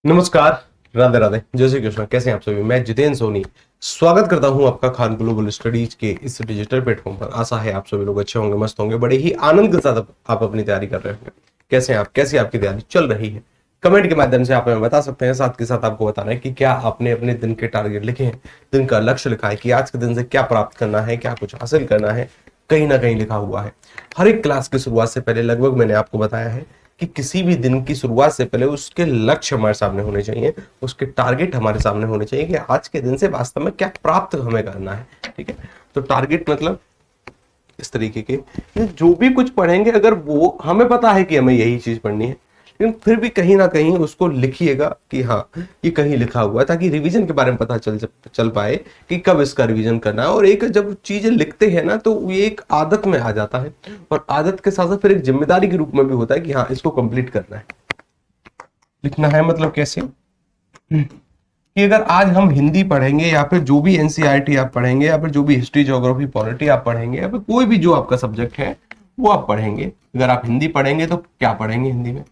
नमस्कार, राधे राधे, जय श्री कृष्ण। कैसे हैं आप सभी? मैं जितेंद्र सोनी स्वागत करता हूं आपका खान ग्लोबल स्टडीज के इस डिजिटल प्लेटफॉर्म पर। आशा है आप सभी लोग अच्छे होंगे, मस्त होंगे, बड़े ही आनंद के साथ आप अपनी तैयारी कर रहे होंगे। कैसे हैं आप? कैसी आपकी तैयारी चल रही है? कमेंट के माध्यम से आप हमें बता सकते हैं। साथ के साथ आपको बताना है कि क्या आपने अपने दिन के टारगेट लिखे हैं, दिन का लक्ष्य लिखा है कि आज के दिन से क्या प्राप्त करना है, क्या कुछ हासिल करना है। कहीं ना कहीं लिखा हुआ है। हर एक क्लास की शुरुआत से पहले लगभग मैंने आपको बताया है कि किसी भी दिन की शुरुआत से पहले उसके लक्ष्य हमारे सामने होने चाहिए, उसके टारगेट हमारे सामने होने चाहिए कि आज के दिन से वास्तव में क्या प्राप्त हमें करना है। ठीक है, तो टारगेट मतलब इस तरीके के जो भी कुछ पढ़ेंगे, अगर वो हमें पता है कि हमें यही चीज पढ़नी है, लेकिन फिर भी कहीं ना कहीं उसको लिखिएगा कि हाँ ये कहीं लिखा हुआ है, ताकि रिवीजन के बारे में पता चल पाए कि कब इसका रिवीजन करना है। और एक जब चीजें लिखते हैं ना, तो ये एक आदत में आ जाता है, और आदत के साथ साथ फिर एक जिम्मेदारी के रूप में भी होता है कि हाँ इसको कंप्लीट करना है। लिखना है मतलब कैसे कि अगर आज हम हिंदी पढ़ेंगे, या फिर जो भी एनसीईआरटी आप पढ़ेंगे, या फिर जो भी हिस्ट्री, ज्योग्राफी, पॉलिटी आप पढ़ेंगे, या फिर कोई भी जो आपका सब्जेक्ट है वो आप पढ़ेंगे। अगर आप हिंदी पढ़ेंगे तो क्या पढ़ेंगे हिंदी में,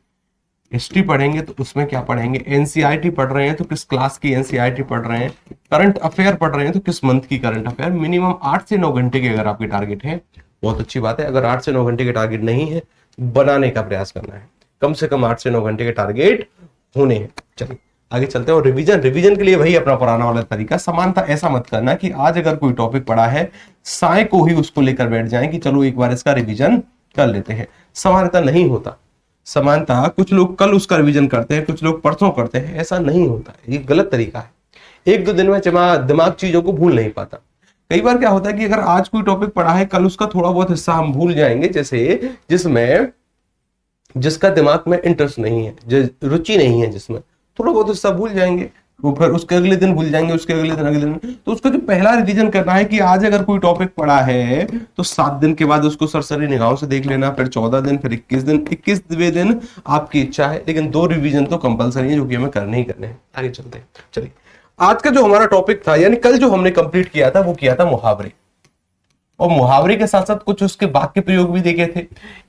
हिस्ट्री पढ़ेंगे तो उसमें क्या पढ़ेंगे, एनसीईआरटी पढ़ रहे हैं तो किस क्लास की एनसीईआरटी पढ़ रहे हैं, करंट अफेयर पढ़ रहे हैं तो किस मंथ की करंट अफेयर। मिनिमम 8 से 9 घंटे के अगर आपके टारगेट है, बहुत अच्छी बात है। अगर 8 से 9 घंटे के टारगेट नहीं है, बनाने का प्रयास करना है। कम से कम 8 से 9 घंटे के टारगेट होने हैं। चलिए आगे चलते हैं। और रिवीजन के लिए वही अपना पुराना वाला तरीका, समानता ऐसा मत करना कि आज अगर कोई टॉपिक पढ़ा है, साय को ही उसको लेकर बैठ जाएं कि चलो एक बार इसका रिवीजन कर लेते हैं। समानता नहीं होता। समानता कुछ लोग कल उसका रिवीजन करते हैं, कुछ लोग परसों करते हैं, ऐसा नहीं होता। ये गलत तरीका है। एक दो दिन में दिमाग चीजों को भूल नहीं पाता। कई बार क्या होता है कि अगर आज कोई टॉपिक पढ़ा है, कल उसका थोड़ा बहुत हिस्सा हम भूल जाएंगे, जैसे जिसका दिमाग में इंटरेस्ट नहीं है, रुचि नहीं है, जिसमें थोड़ा बहुत हिस्सा भूल जाएंगे, वो फिर उसके अगले दिन भूल जाएंगे, उसके अगले दिन। तो उसका जो पहला रिवीजन करना है कि आज अगर कोई टॉपिक पढ़ा है तो 7 दिन के बाद उसको सरसरी निगाहों से देख लेना, फिर 14 दिन, फिर 21 दिन। 21वें दिन आपकी इच्छा है, लेकिन 2 रिवीजन तो कंपलसरी है, जो कि हमें करने ही करने हैं। आगे चलते हैं। चलिए, आज का जो हमारा टॉपिक था, यानी कल जो हमने कंप्लीट किया था, वो किया था मुहावरे। और मुहावरे के साथ साथ कुछ उसके वाक्य प्रयोग भी देखे थे।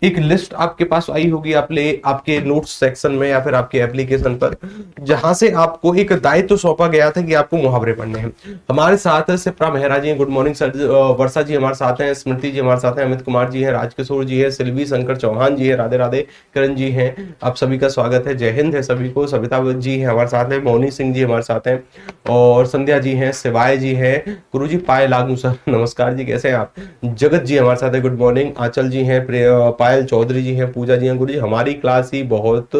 एक लिस्ट आपके पास आई होगी आपके नोट्स सेक्शन में, या फिर आपके एप्लीकेशन पर, जहां से आपको एक दायित्व सौंपा गया था कि आपको मुहावरे पढ़ने हैं। हमारे साथ सिप्रा मेहरा जी हैं, गुड मॉर्निंग सर। वर्षा जी हमारे साथ हैं, स्मृति जी हमारे साथ हैं, अमित कुमार जी हैं, राजकिशोर जी है, सिल्वी शंकर चौहान जी है, राधे राधे, करण जी हैं। आप सभी का स्वागत है, जय हिंद है सभी को। सविता जी है हमारे साथ है, मौनी सिंह जी हमारे साथ हैं, और संध्या जी हैं, शिवाय जी हैं, गुरु जी पाए लागू सर नमस्कार जी, कैसे हैं आप। जगत जी हमारे साथ है, गुड मॉर्निंग। आंचल जी हैं, पायल चौधरी जी हैं, पूजा जी हैं। गुरु जी हमारी क्लास ही बहुत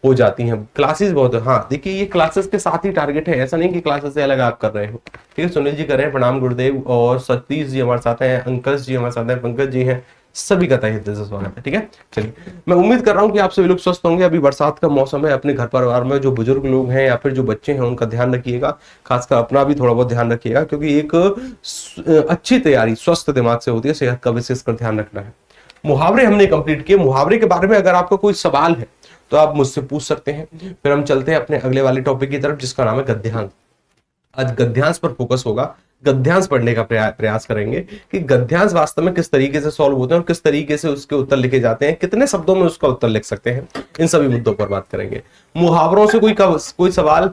हो जाती हैं, क्लासेस बहुत। हाँ देखिए, ये क्लासेस के साथ ही टारगेट है, ऐसा नहीं कि क्लासेस से अलग आप कर रहे हो। ठीक है, सुनील जी कर रहे हैं, प्रणाम गुरुदेव। और सतीश जी हमारे साथ हैं, अंकश जी हमारे साथ हैं, पंकज जी हैं, सभी का तहे दिल से स्वागत है। ठीक है, चलिए, मैं उम्मीद कर रहा हूं कि आप सभी लोग स्वस्थ होंगे। अभी बरसात का मौसम है, अपने घर परिवार में जो बुजुर्ग लोग हैं या फिर जो बच्चे हैं, उनका ध्यान रखिएगा। खासकर अपना भी थोड़ा बहुत ध्यान रखिएगा, क्योंकि एक अच्छी तैयारी स्वस्थ दिमाग से होती है। सेहत का विशेषकर ध्यान रखना है। मुहावरे हमने कंप्लीट किए। मुहावरे के बारे में अगर आपका कोई सवाल है तो आप मुझसे पूछ सकते हैं। फिर हम चलते हैं अपने अगले वाले टॉपिक की तरफ, जिसका नाम है गद्यांश। आज गद्यांश पर फोकस होगा। गद्यांश पढ़ने का प्रयास करेंगे कि गद्यांश वास्तव में किस तरीके से सॉल्व होते हैं और किस तरीके से उसके उत्तर लिखे जाते हैं, कितने शब्दों में उसका उत्तर लिख सकते हैं। इन सभी मुद्दों पर बात करेंगे। मुहावरों से कोई सवाल?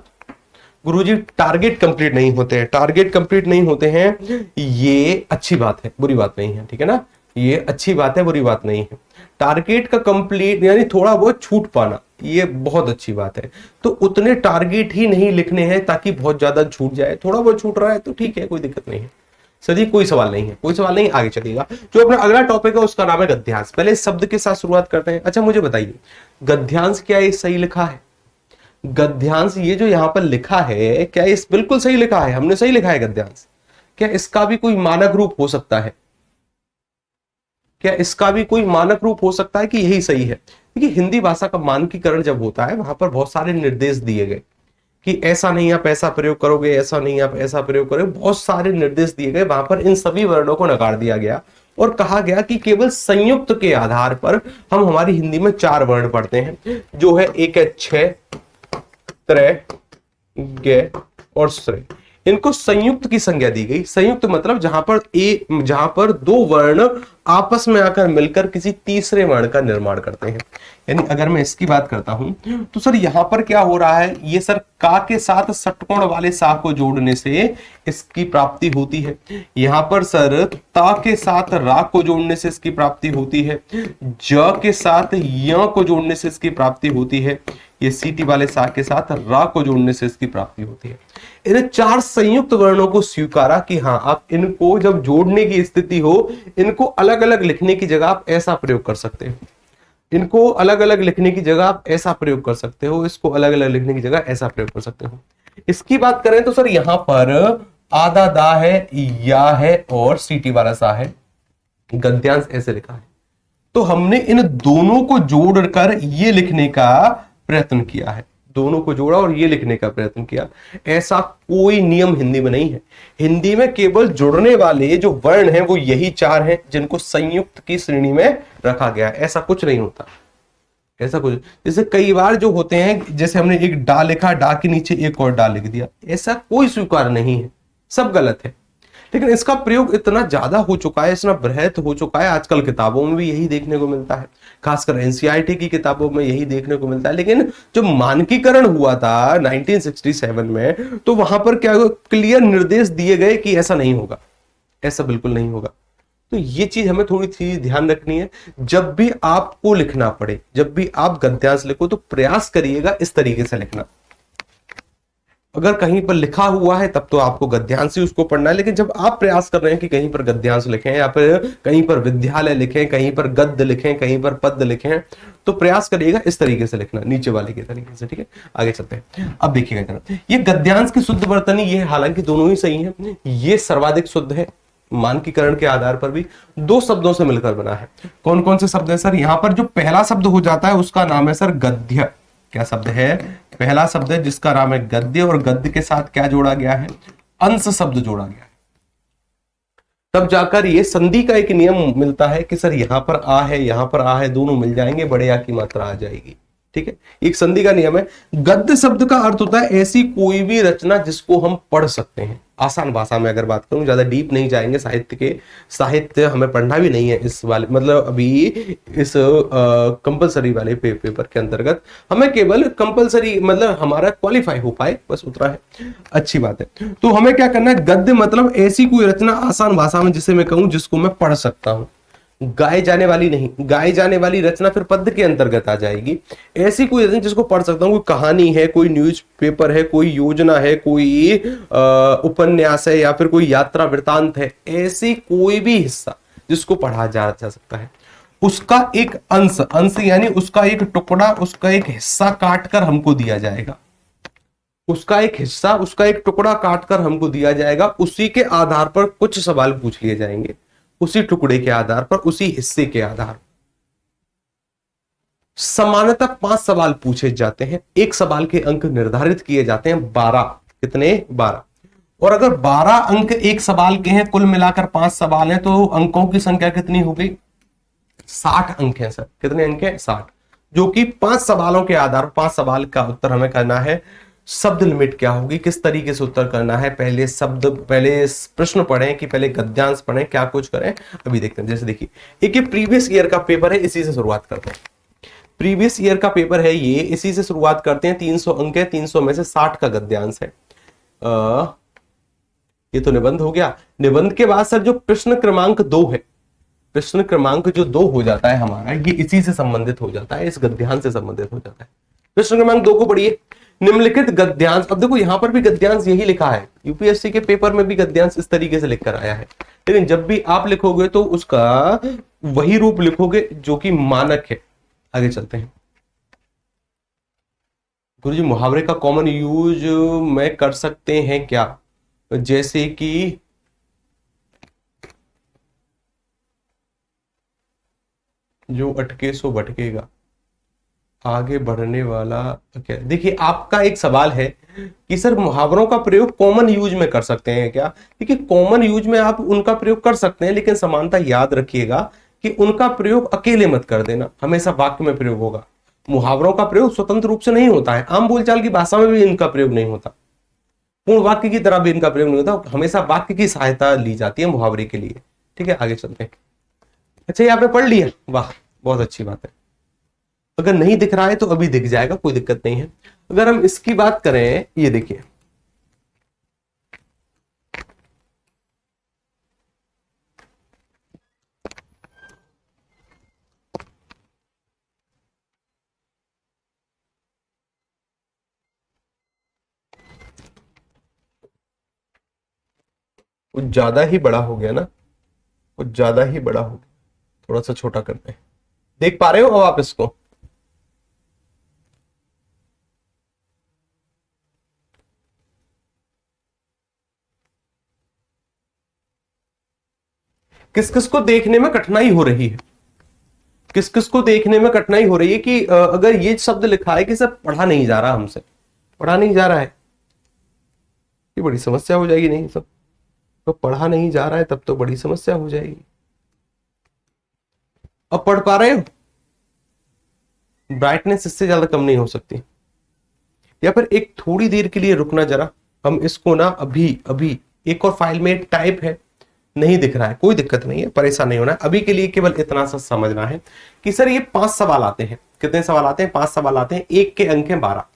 गुरुजी टारगेट कंप्लीट नहीं होते हैं, टारगेट कंप्लीट नहीं होते हैं, ये अच्छी बात है, बुरी बात नहीं है। ठीक है ना, ये अच्छी बात है, बुरी बात नहीं है। टारगेट का कंप्लीट यानी थोड़ा बहुत छूट पाना, ये बहुत अच्छी बात है। तो उतने टारगेट ही नहीं लिखने हैं ताकि बहुत ज्यादा छूट जाए। थोड़ा बहुत छूट रहा है तो ठीक है, कोई दिक्कत नहीं है। सर जी कोई सवाल नहीं है, कोई सवाल नहीं, आगे चलिएगा। जो अपना अगला टॉपिक है उसका नाम है गद्यांश। पहले इस शब्द के साथ शुरुआत करते हैं। अच्छा मुझे बताइए, गद्यांश क्या ये सही लिखा है? गद्यांश ये जो यहां पर लिखा है, क्या इस बिल्कुल सही लिखा है? हमने सही लिखा है गद्यांश? क्या इसका भी कोई मानक रूप हो सकता है? क्या इसका भी कोई मानक रूप हो सकता है कि यही सही है? देखिए, हिंदी भाषा का मानकीकरण जब होता है, वहां पर बहुत सारे निर्देश दिए गए कि ऐसा नहीं आप ऐसा प्रयोग करोगे, ऐसा नहीं आप ऐसा प्रयोग करोगे। बहुत सारे निर्देश दिए गए, वहां पर इन सभी वर्णों को नकार दिया गया और कहा गया कि केवल संयुक्त के आधार पर हम हमारी हिंदी में 4 वर्ण पढ़ते हैं, जो है एक है 6, त्रय, ज्ञ और श्रेय। इनको संयुक्त की संज्ञा दी गई। संयुक्त मतलब जहां पर दो वर्ण आपस में आकर मिलकर किसी तीसरे वर्ण का निर्माण करते हैं। यानी अगर मैं इसकी बात करता हूं तो सर यहां पर क्या हो रहा है, ये सर का के साथ षटकोण वाले सा को जोड़ने से इसकी प्राप्ति होती है। यहां पर सर ता के साथ रा को जोड़ने से इसकी प्राप्ति होती है। ज के साथ य को जोड़ने से इसकी प्राप्ति होती है। ये सीटी वाले सा के साथ रा को जोड़ने से इसकी प्राप्ति होती है। इन चार संयुक्त वर्णों को स्वीकारा कि हाँ, आप इनको जब जोड़ने की स्थिति हो, इनको अलग अलग लिखने की जगह आप ऐसा प्रयोग कर सकते हो, इनको अलग अलग लिखने की जगह आप ऐसा प्रयोग कर सकते हो, इसको अलग अलग लिखने की जगह ऐसा प्रयोग कर सकते हो। इसकी बात करें तो सर यहां पर आधा दा है, या है और सीटी वाला सा है, गद्यांश ऐसे लिखा है। तो हमने इन दोनों को जोड़कर ये लिखने का प्रयत्न किया है, दोनों को जोड़ा और ये लिखने का प्रयत्न किया। ऐसा कोई नियम हिंदी में नहीं है। हिंदी में केवल जुड़ने वाले जो वर्ण हैं वो यही चार हैं जिनको संयुक्त की श्रेणी में रखा गया है। ऐसा कुछ नहीं होता, ऐसा कुछ। जैसे कई बार जो होते हैं, जैसे हमने एक डा लिखा, डा के नीचे एक और डा लिख दिया, ऐसा कोई स्वीकार नहीं है, सब गलत है। लेकिन इसका प्रयोग इतना ज्यादा हो चुका है, इतना बृहत हो चुका है, आजकल किताबों में भी यही देखने को मिलता है, खासकर एनसीईआरटी की किताबों में यही देखने को मिलता है। लेकिन जो मानकीकरण हुआ था 1967 में, तो वहां पर क्या क्लियर निर्देश दिए गए कि ऐसा नहीं होगा, ऐसा बिल्कुल नहीं होगा। तो ये चीज हमें थोड़ी सी ध्यान रखनी है। जब भी आपको लिखना पड़े, जब भी आप गद्यांश लिखो, तो प्रयास करिएगा इस तरीके से लिखना। अगर कहीं पर लिखा हुआ है तब तो आपको गद्यांश ही उसको पढ़ना है, लेकिन जब आप प्रयास कर रहे हैं कि कहीं पर गद्यांश लिखें, या फिर कहीं पर विद्यालय लिखें, कहीं पर गद्य लिखें, कहीं पर पद्य लिखें, तो प्रयास करिएगा इस तरीके से लिखना, नीचे वाले के तरीके से। ठीक है, आगे चलते हैं। अब देखिएगा जरा, ये गद्यांश की शुद्ध वर्तनी, ये हालांकि दोनों ही सही है, ये सर्वाधिक शुद्ध है। मानकीकरण के आधार पर भी दो शब्दों से मिलकर बना है। कौन कौन से शब्द है सर? यहाँ पर जो पहला शब्द हो जाता है उसका नाम है सर गद्य। क्या शब्द है? पहला शब्द है जिसका नाम है गद्य, और गद्य के साथ क्या जोड़ा गया है? अंश शब्द जोड़ा गया है। तब जाकर ये संधि का एक नियम मिलता है कि सर यहां पर आ है, यहां पर आ है, दोनों मिल जाएंगे, बड़े आ की मात्रा आ जाएगी। ठीक है, एक संधि का नियम है। गद्य शब्द का अर्थ होता है ऐसी कोई भी रचना जिसको हम पढ़ सकते हैं। आसान भाषा में अगर बात करूं, ज्यादा डीप नहीं जाएंगे, साहित्य हमें पढ़ना भी नहीं है इस वाले, मतलब अभी इस कंपलसरी वाले पेपर के अंतर्गत हमें केवल कंपलसरी मतलब हमारा क्वालिफाई हो पाए, बस उतना है, अच्छी बात है। तो हमें क्या करना है? गद्य मतलब ऐसी कोई रचना, आसान भाषा में जिसे मैं कहूं जिसको मैं पढ़ सकता हूं। गाए जाने वाली नहीं, गाए जाने वाली रचना फिर पद्य के अंतर्गत आ जाएगी। ऐसी कोई रचना जिसको पढ़ सकता हूं, कोई कहानी है, कोई न्यूज़पेपर है, कोई योजना है, कोई उपन्यास है, या फिर कोई यात्रा वृतांत है, ऐसी कोई भी हिस्सा जिसको पढ़ा जा सकता है, उसका एक अंश यानी उसका एक टुकड़ा, उसका एक हिस्सा काट कर हमको दिया जाएगा। उसका एक हिस्सा, उसका एक टुकड़ा काटकर हमको दिया जाएगा। उसी के आधार पर कुछ सवाल पूछ लिए जाएंगे, उसी टुकड़े के आधार पर, उसी हिस्से के आधार पर। सामान्यतः 5 सवाल पूछे जाते हैं, एक सवाल के अंक निर्धारित किए जाते हैं 12। कितने? 12। और अगर 12 अंक एक सवाल के हैं, कुल मिलाकर 5 सवाल हैं, तो अंकों की संख्या कितनी हो गई? 60 अंक हैं सर। कितने अंक हैं? 60, जो कि 5 सवालों के आधार पर 5 सवाल का उत्तर हमें करना है। शब्द लिमिट क्या होगी, किस तरीके से उत्तर करना है, पहले प्रश्न पढ़ें कि पहले गद्यांश पढ़ें, क्या कुछ करें, अभी देखते हैं। जैसे देखिए, एक ये प्रीवियस ईयर का पेपर है, इसी से शुरुआत करते हैं। प्रीवियस ईयर का पेपर है ये, इसी से शुरुआत करते हैं। 300 अंक है, 300 में से 60 का गद्यांश है। ये तो निबंध हो गया। निबंध के बाद सर जो प्रश्न क्रमांक 2 है, प्रश्न क्रमांक जो 2 हो जाता है हमारा, ये इसी से संबंधित हो जाता है, इस गद्यांश से संबंधित हो जाता है। प्रश्न क्रमांक 2 को पढ़िए। निम्नलिखित गद्यांश, अब देखो यहां पर भी गद्यांश यही लिखा है, यूपीएससी के पेपर में भी गद्यांश इस तरीके से लिखकर आया है, लेकिन जब भी आप लिखोगे तो उसका वही रूप लिखोगे जो कि मानक है। आगे चलते हैं। गुरुजी, मुहावरे का कॉमन यूज में कर सकते हैं क्या? जैसे कि जो अटके सो भटकेगा, आगे बढ़ने वाला क्या? देखिए, आपका एक सवाल है कि सर मुहावरों का प्रयोग कॉमन यूज में कर सकते हैं क्या? देखिए, कॉमन यूज में आप उनका प्रयोग कर सकते हैं, लेकिन समानता याद रखिएगा कि उनका प्रयोग अकेले मत कर देना, हमेशा वाक्य में प्रयोग होगा। मुहावरों का प्रयोग स्वतंत्र रूप से नहीं होता है, आम बोलचाल की भाषा में भी इनका प्रयोग नहीं होता। पूर्ण वाक्य की तरह भी इनका प्रयोग नहीं होता, हमेशा वाक्य की सहायता ली जाती है मुहावरे के लिए। ठीक है, आगे चलते हैं। अच्छा, ये आपने पढ़ लिया, वाह बहुत अच्छी बात है। अगर नहीं दिख रहा है तो अभी दिख जाएगा, कोई दिक्कत नहीं है। अगर हम इसकी बात करें, ये देखिए, कुछ ज्यादा ही बड़ा हो गया ना, कुछ ज्यादा ही बड़ा हो गया, थोड़ा सा छोटा करते हैं। देख पा रहे हो अब आप इसको? किस किस को देखने में कठिनाई हो रही है? किस किस को देखने में कठिनाई हो रही है कि अगर ये शब्द लिखा है कि सब पढ़ा नहीं जा रहा, हमसे पढ़ा नहीं जा रहा है, ये बड़ी समस्या हो जाएगी। नहीं सब तो पढ़ा नहीं जा रहा है तब तो बड़ी समस्या हो जाएगी। अब पढ़ पा रहे हो? ब्राइटनेस इससे ज्यादा कम नहीं हो सकती, या फिर एक थोड़ी देर के लिए रुकना जरा, हम इसको ना अभी अभी एक और फाइल में टाइप है, नहीं दिख रहा है, कोई दिक्कत नहीं है, परेशान नहीं होना है। अभी के लिए केवल इतना सा समझना है कि सर ये 5 सवाल आते हैं। कितने सवाल आते हैं? 5 सवाल आते हैं। एक के अंक है 12।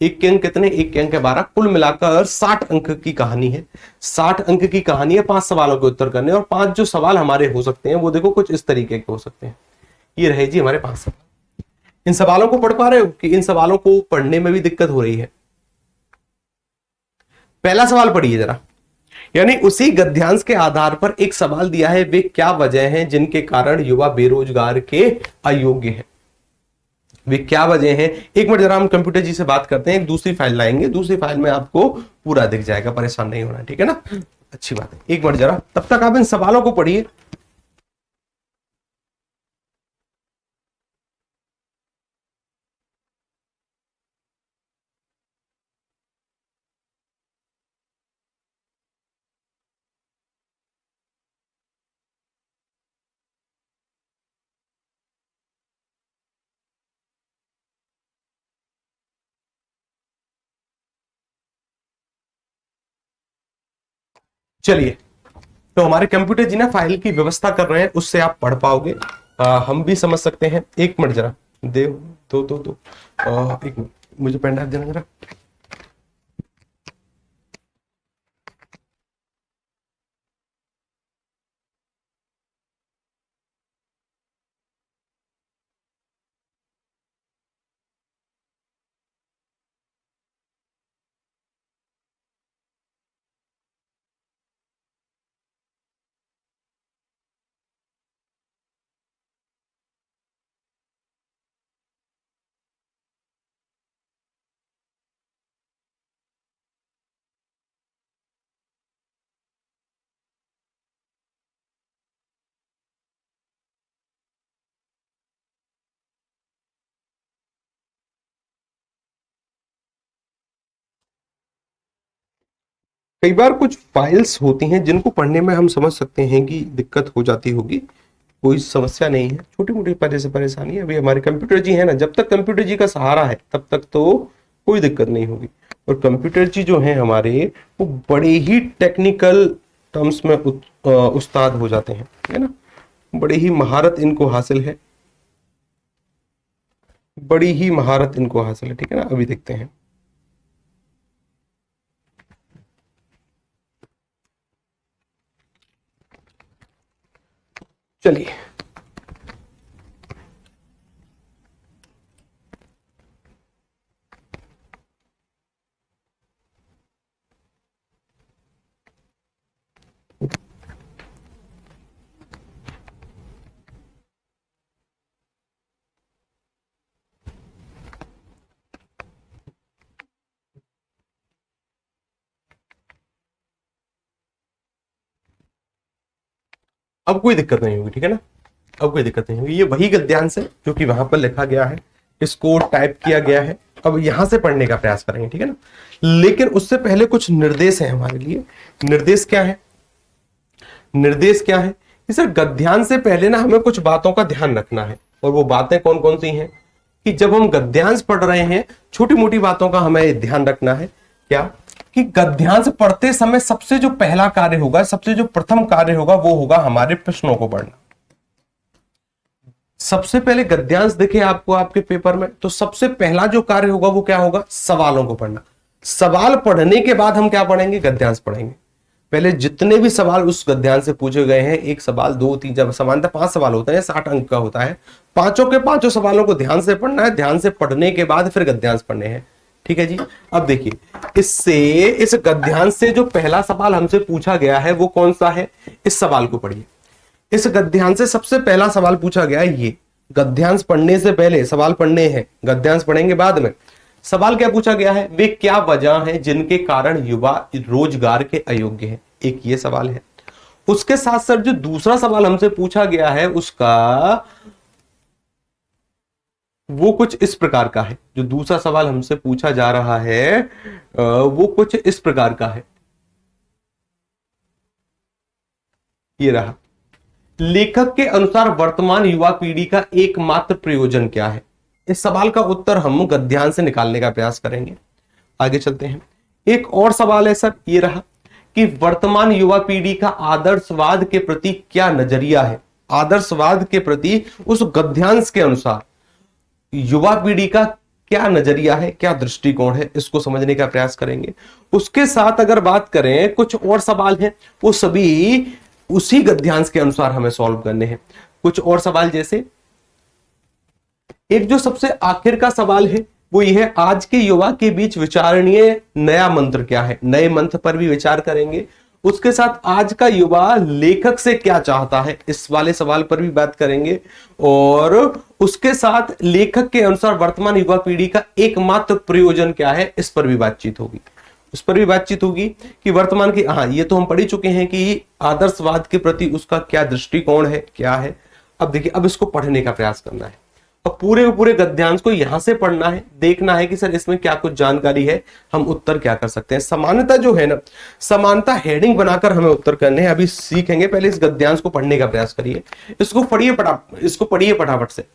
एक के अंक कितने? एक के अंक है 12। कुल मिलाकर 60 अंक की कहानी है। 60 अंक की कहानी है, 5 सवालों के उत्तर करने। और 5 जो सवाल हमारे हो सकते हैं वो देखो कुछ इस तरीके के हो सकते हैं। ये रहे जी हमारे 5 सवाल। इन सवालों को पढ़ पा रहे हो कि इन सवालों को पढ़ने में भी दिक्कत हो रही है? पहला सवाल पढ़िए जरा, यानी उसी गद्यांश के आधार पर एक सवाल दिया है, वे क्या वजह हैं जिनके कारण युवा बेरोजगार के अयोग्य हैं? वे क्या वजह हैं? एक मिनट जरा हम कंप्यूटर जी से बात करते हैं, एक दूसरी फाइल लाएंगे, दूसरी फाइल में आपको पूरा दिख जाएगा, परेशान नहीं होना, ठीक है ना? अच्छी बात है। एक मिनट जरा, तब तक आप इन सवालों को पढ़िए। चलिए, तो हमारे कंप्यूटर जी ना फाइल की व्यवस्था कर रहे हैं, उससे आप पढ़ पाओगे, हम भी समझ सकते हैं। एक मिनट जरा दे दो एक मिनट, मुझे पेन ड्राइव देना जरा। कई बार कुछ फाइल्स होती हैं जिनको पढ़ने में हम समझ सकते हैं कि दिक्कत हो जाती होगी, कोई समस्या नहीं है, छोटी मोटी परेशानी है। अभी हमारे कंप्यूटर जी है ना, जब तक कंप्यूटर जी का सहारा है तब तक तो कोई दिक्कत नहीं होगी। और कंप्यूटर जी जो है हमारे, वो बड़े ही टेक्निकल टर्म्स में उस्ताद हो जाते हैं, है ना? बड़ी ही महारत इनको हासिल है, बड़ी ही महारत इनको हासिल है, ठीक है ना? अभी देखते हैं। चलिए, अब कोई दिक्कत नहीं होगी, ठीक है ना? अब कोई दिक्कत नहीं होगी। ये वही गद्यांश है जो कि वहां पर लिखा गया है, इसको टाइप किया गया है। अब यहां से पढ़ने का प्रयास करेंगे, ठीक है ना? लेकिन उससे पहले कुछ निर्देश है हमारे लिए। निर्देश क्या है? निर्देश क्या है कि सर गद्यांश से पहले ना हमें कुछ बातों का ध्यान रखना है। और वो बातें कौन कौन सी हैं कि जब हम गद्यांश पढ़ रहे हैं, छोटी मोटी बातों का हमें ध्यान रखना है। क्या कि गद्यांश पढ़ते समय सबसे जो पहला कार्य होगा, सबसे जो प्रथम कार्य होगा, वो होगा हमारे प्रश्नों को पढ़ना। सबसे पहले गद्यांश देखे आपको आपके पेपर में, तो सबसे पहला जो कार्य होगा वो क्या होगा, सवालों को पढ़ना। सवाल पढ़ने के बाद हम क्या पढ़ेंगे, गद्यांश पढ़ेंगे। पहले जितने भी सवाल उस गद्यांश से पूछे गए हैं, एक सवाल, दो, तीन, जब सामान्यतः 5 सवाल होते हैं, 60 अंक का होता है, पांचों के पांचों सवालों को ध्यान से पढ़ना है। ध्यान से पढ़ने के बाद फिर गद्यांश पढ़ने हैं। ठीक है जी। अब देखिए, इस गद्यांश से जो पहला सवाल हमसे पूछा गया है वो कौन सा है, इस सवाल को पढ़िए। इस गद्यांश से सबसे पहला सवाल पूछा गया है ये। गद्यांश पढ़ने से पहले सवाल पढ़ने हैं, गद्यांश पढ़ेंगे बाद में। सवाल क्या पूछा गया है, वे क्या वजह है जिनके कारण युवा रोजगार के अयोग्य हैं, एक ये सवाल है। उसके साथ साथ जो दूसरा सवाल हमसे पूछा गया है उसका वो कुछ इस प्रकार का है। जो दूसरा सवाल हमसे पूछा जा रहा है वो कुछ इस प्रकार का है, ये रहा। लेखक के अनुसार वर्तमान युवा पीढ़ी का एकमात्र प्रयोजन क्या है। इस सवाल का उत्तर हम गद्यांश से निकालने का प्रयास करेंगे। आगे चलते हैं। एक और सवाल है सर, ये रहा कि वर्तमान युवा पीढ़ी का आदर्शवाद के प्रति क्या नजरिया है। आदर्शवाद के प्रति उस गद्यांश के अनुसार युवा पीढ़ी का क्या नजरिया है, क्या दृष्टिकोण है, इसको समझने का प्रयास करेंगे। उसके साथ अगर बात करें, कुछ और सवाल हैं, वो सभी उसी गद्यांश के अनुसार हमें सॉल्व करने हैं। कुछ और सवाल जैसे, एक जो सबसे आखिर का सवाल है वो ये है, आज के युवा के बीच विचारणीय नया मंत्र क्या है। नए मंत्र पर भी विचार करेंगे। उसके साथ आज का युवा लेखक से क्या चाहता है, इस वाले सवाल पर भी बात करेंगे। और उसके साथ लेखक के अनुसार वर्तमान युवा पीढ़ी का एकमात्र प्रयोजन क्या है, इस पर भी बातचीत होगी। उस पर भी बातचीत होगी कि वर्तमान की, हाँ ये तो हम पढ़ ही चुके हैं कि आदर्शवाद के प्रति उसका क्या दृष्टिकोण है, क्या है। अब देखिए, अब इसको पढ़ने का प्रयास करना है। अब पूरे गद्यांश को यहां से पढ़ना है, देखना है कि सर इसमें क्या कुछ जानकारी है, हम उत्तर क्या कर सकते हैं। समानता जो है ना, समानता हेडिंग बनाकर हमें उत्तर करने हैं, अभी सीखेंगे। पहले इस गद्यांश को पढ़ने का प्रयास करिए, इसको पढ़िए फटाफट से,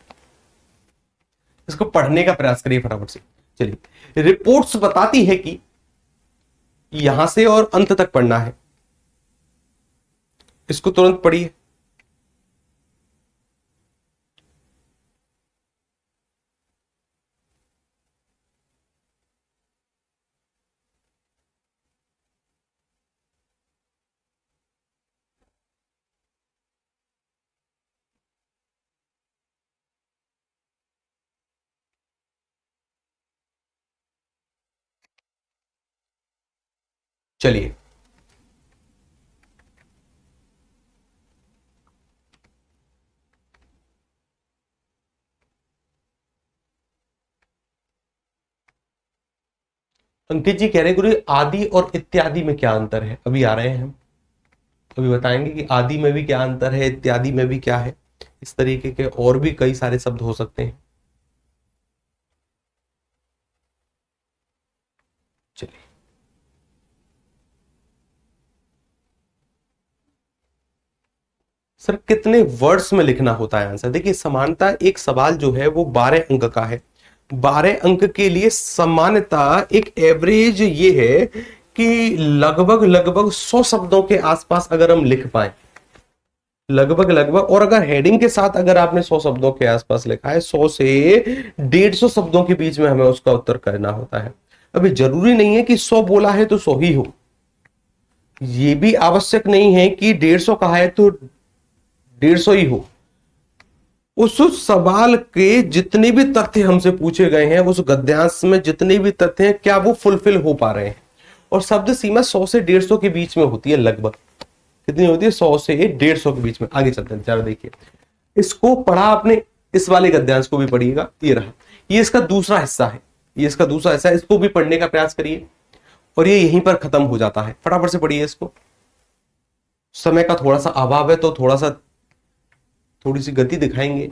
इसको पढ़ने का प्रयास करिए फटाफट से। चलिए, रिपोर्ट्स बताती है कि यहां से और अंत तक पढ़ना है, इसको तुरंत पढ़िए। चलिए, अंकित जी कह रहे हैं गुरु आदि और इत्यादि में क्या अंतर है। अभी आ रहे हैं हम, अभी बताएंगे कि आदि में भी क्या अंतर है, इत्यादि में भी क्या है। इस तरीके के और भी कई सारे शब्द हो सकते हैं। चलिए, सर कितने वर्ड्स में लिखना होता है आंसर। देखिए, समानता एक सवाल जो है वो 12 अंक का है। 12 अंक के लिए सामान्यता एक एवरेज ये है कि लगभग लगभग 100 शब्दों के आसपास अगर हम लिख पाए, लगभग लगभग, और अगर हेडिंग के साथ अगर आपने 100 शब्दों के आसपास लिखा है, 100 से 150 शब्दों के बीच में हमें उसका उत्तर करना होता है। अभी जरूरी नहीं है कि 100 बोला है तो 100 ही हो, ये भी आवश्यक नहीं है कि 150 कहा है तो 150 ही हो। उस सवाल के जितने भी तथ्य हमसे पूछे गए हैं, उस गद्यांश में जितने भी तथ्य हैं, क्या वो फुलफिल हो पा रहे हैं। और शब्द सीमा 100 से 150 के बीच में होती है, लगभग कितनी होती है, 100 से 150 के बीच में। आगे चलते हैं, जरा देखिए, इसको पढ़ा आपने, इस वाले गद्यांश को भी पढ़िएगा। ये रहा, ये इसका दूसरा हिस्सा है, ये इसका दूसरा हिस्सा है, इसको भी पढ़ने का प्रयास करिए। और ये यहीं पर खत्म हो जाता है, फटाफट से पढ़िए इसको। समय का थोड़ा सा अभाव है तो थोड़ी सी गति दिखाएंगे।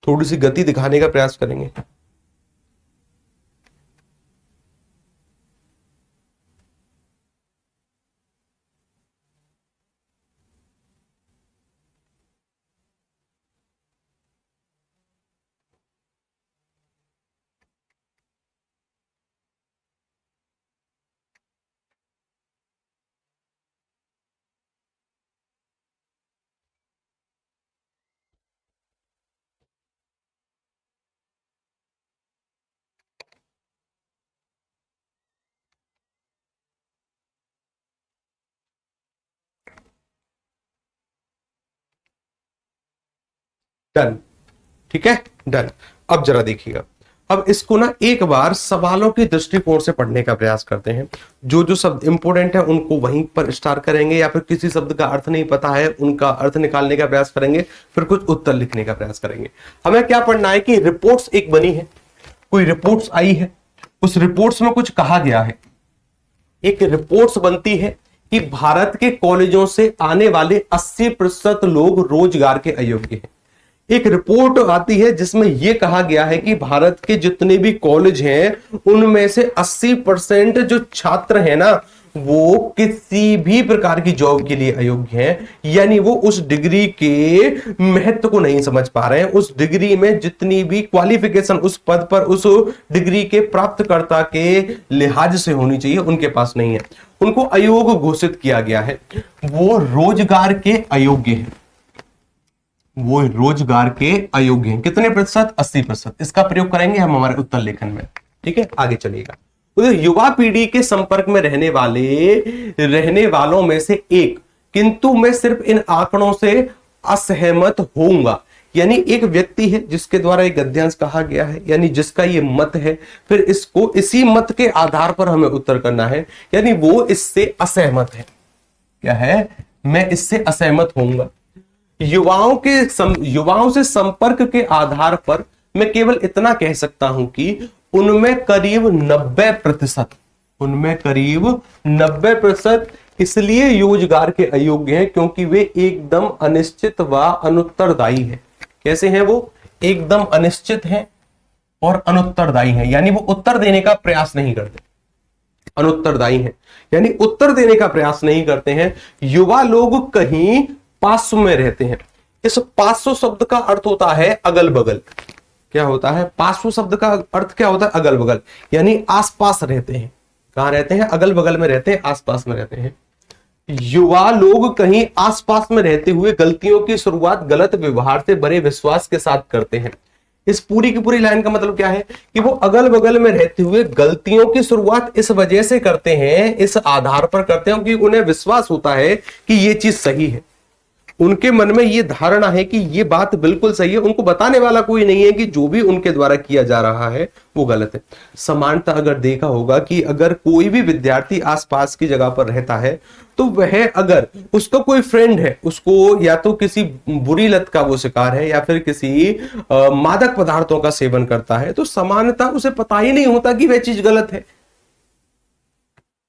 थोड़ी सी गति दिखाने का प्रयास करेंगे। डन, ठीक है, डन। अब जरा देखिएगा, अब इसको ना एक बार सवालों के दृष्टिकोण से पढ़ने का प्रयास करते हैं। जो जो शब्द इंपोर्टेंट है उनको वहीं पर स्टार करेंगे, या फिर किसी शब्द का अर्थ नहीं पता है उनका अर्थ निकालने का प्रयास करेंगे, फिर कुछ उत्तर लिखने का प्रयास करेंगे। हमें क्या पढ़ना है कि रिपोर्ट्स एक बनी है, कोई रिपोर्ट्स आई है, उस रिपोर्ट्स में कुछ कहा गया है। एक रिपोर्ट्स बनती है कि भारत के कॉलेजों से आने वाले 80% लोग रोजगार के अयोग्य हैं। एक रिपोर्ट आती है जिसमें यह कहा गया है कि भारत के जितने भी कॉलेज हैं उनमें से 80% जो छात्र हैं ना वो किसी भी प्रकार की जॉब के लिए अयोग्य हैं, यानी वो उस डिग्री के महत्व को नहीं समझ पा रहे हैं। उस डिग्री में जितनी भी क्वालिफिकेशन उस पद पर उस डिग्री के प्राप्तकर्ता के लिहाज से होनी चाहिए उनके पास नहीं है, उनको अयोग्य घोषित किया गया है। वो रोजगार के अयोग्य हैं, वो रोजगार के अयोग्य हैं। कितने प्रतिशत? 80%। इसका प्रयोग करेंगे हम हमारे उत्तर लेखन में, ठीक है। आगे चलिएगा। तो युवा पीढ़ी के संपर्क में रहने वालों में से एक, किंतु मैं सिर्फ इन आंकड़ों से असहमत होऊंगा। यानी एक व्यक्ति है जिसके द्वारा एक गद्यांश कहा गया है, यानी जिसका ये मत है, फिर इसको इसी मत के आधार पर हमें उत्तर करना है, यानी वो इससे असहमत है। क्या है? मैं इससे असहमत होऊंगा। युवाओं से संपर्क के आधार पर मैं केवल इतना कह सकता हूं कि उनमें करीब 90% इसलिए रोजगार के अयोग्य हैं क्योंकि वे एकदम अनिश्चित व अनुत्तरदायी हैं। कैसे हैं वो? एकदम अनिश्चित हैं और अनुत्तरदायी हैं, यानी वो उत्तर देने का प्रयास नहीं करते। अनुत्तरदायी हैं यानी उत्तर देने का प्रयास नहीं करते हैं। युवा लोग कहीं पास में रहते हैं। इस 500 शब्द का अर्थ होता है अगल बगल। क्या होता है? 500 शब्द का अर्थ क्या होता है? अगल बगल, यानी आसपास रहते हैं। कहां रहते हैं? अगल बगल में रहते हैं, आसपास में रहते हैं। युवा लोग कहीं आसपास में रहते हुए गलतियों की शुरुआत गलत व्यवहार से भरे विश्वास के साथ करते हैं। इस पूरी की पूरी लाइन का मतलब क्या है कि वो अगल बगल में रहते हुए गलतियों की शुरुआत इस वजह से करते हैं, इस आधार पर करते हैं कि उन्हें विश्वास होता है कि ये चीज सही है। उनके मन में ये धारणा है कि ये बात बिल्कुल सही है। उनको बताने वाला कोई नहीं है कि जो भी उनके द्वारा किया जा रहा है वो गलत है। समानता अगर देखा होगा कि अगर कोई भी विद्यार्थी आसपास की जगह पर रहता है तो वह, अगर उसका कोई फ्रेंड है, उसको या तो किसी बुरी लत का वो शिकार है या फिर किसी मादक पदार्थों का सेवन करता है, तो समानता उसे पता ही नहीं होता कि वह चीज गलत है।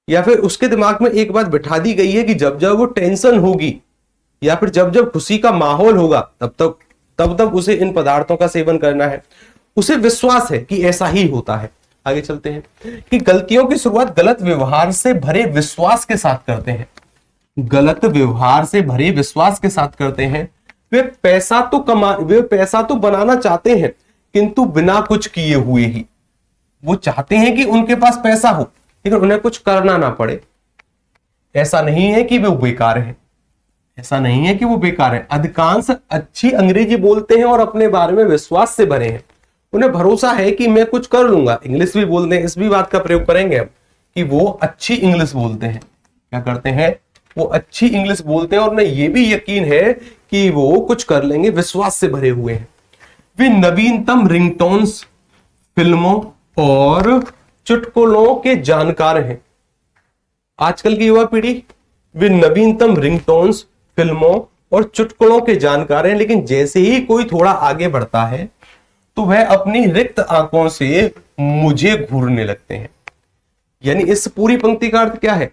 या फिर उसके दिमाग में एक बात बिठा दी गई है कि जब जब वो टेंशन होगी या फिर जब जब खुशी का माहौल होगा तब तब उसे इन पदार्थों का सेवन करना है। उसे विश्वास है कि ऐसा ही होता है। आगे चलते हैं कि गलतियों की शुरुआत गलत व्यवहार से भरे विश्वास के साथ करते हैं। गलत व्यवहार से भरे विश्वास के साथ करते हैं। वे पैसा तो बनाना चाहते हैं किंतु बिना कुछ किए हुए ही। वो चाहते हैं कि उनके पास पैसा हो लेकिन उन्हें कुछ करना ना पड़े। ऐसा नहीं है कि वो बेकार है, ऐसा नहीं है कि वो बेकार है। अधिकांश अच्छी अंग्रेजी बोलते हैं और अपने बारे में विश्वास से भरे हैं। उन्हें भरोसा है कि मैं कुछ कर लूंगा। इंग्लिश भी बोलते हैं, इस भी बात का प्रयोग करेंगे हम कि वो अच्छी इंग्लिश बोलते हैं। क्या करते हैं? वो अच्छी इंग्लिश बोलते हैं और उन्हें यह भी यकीन है कि वो कुछ कर लेंगे, विश्वास से भरे हुए हैं। वे नवीनतम रिंगटोन्स, फिल्मों और चुटकुलों के जानकार हैं। आजकल की युवा पीढ़ी वे नवीनतम रिंगटोन्स, फिल्मों और चुटकुलों के जानकार हैं, लेकिन जैसे ही कोई थोड़ा आगे बढ़ता है तो वह अपनी रिक्त आंखों से मुझे घूरने लगते हैं। यानी इस पूरी पंक्ति का अर्थ क्या है?